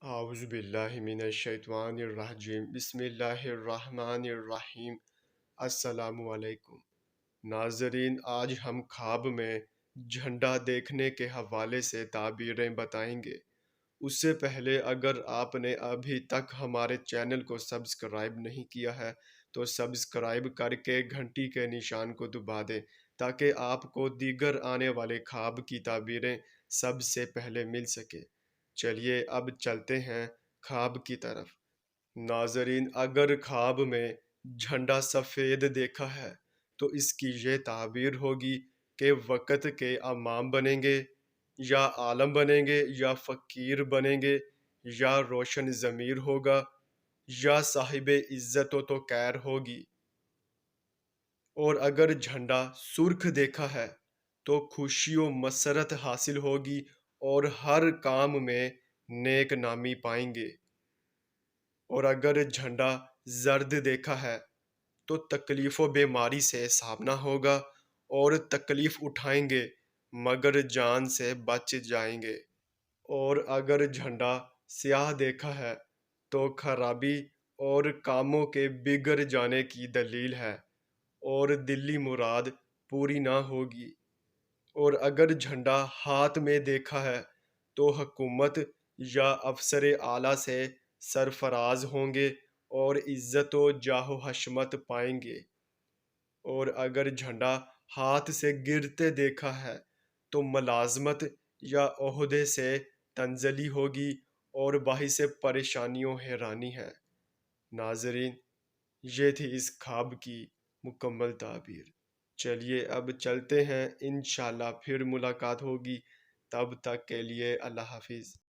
اعوذ باللہ من الشیطان الرجیم بسم اللہ الرحمن الرحیم۔ السلام علیکم ناظرین، آج ہم خواب میں جھنڈا دیکھنے کے حوالے سے تعبیریں بتائیں گے۔ اس سے پہلے اگر آپ نے ابھی تک ہمارے چینل کو سبسکرائب نہیں کیا ہے تو سبسکرائب کر کے گھنٹی کے نشان کو دبا دیں تاکہ آپ کو دیگر آنے والے خواب کی تعبیریں سب سے پہلے مل سکے۔ چلیے اب چلتے ہیں خواب کی طرف۔ ناظرین، اگر خواب میں جھنڈا سفید دیکھا ہے تو اس کی یہ تعبیر ہوگی کہ وقت کے امام بنیں گے، یا عالم بنیں گے، یا فقیر بنیں گے، یا روشن ضمیر ہوگا، یا صاحب عزت و توقیر ہوگی۔ اور اگر جھنڈا سرخ دیکھا ہے تو خوشی و مسرت حاصل ہوگی اور ہر کام میں نیک نامی پائیں گے۔ اور اگر جھنڈا زرد دیکھا ہے تو تکلیف و بیماری سے سامنا ہوگا اور تکلیف اٹھائیں گے مگر جان سے بچ جائیں گے۔ اور اگر جھنڈا سیاہ دیکھا ہے تو خرابی اور کاموں کے بگڑ جانے کی دلیل ہے اور دلی مراد پوری نہ ہوگی۔ اور اگر جھنڈا ہاتھ میں دیکھا ہے تو حکومت یا افسر اعلیٰ سے سرفراز ہوں گے اور عزت و جاہ و حشمت پائیں گے۔ اور اگر جھنڈا ہاتھ سے گرتے دیکھا ہے تو ملازمت یا عہدے سے تنزلی ہوگی اور باعث پریشانی و حیرانی ہے۔ ناظرین، یہ تھی اس خواب کی مکمل تعبیر۔ چلیے اب چلتے ہیں، انشاءاللہ پھر ملاقات ہوگی، تب تک کے لیے اللہ حافظ۔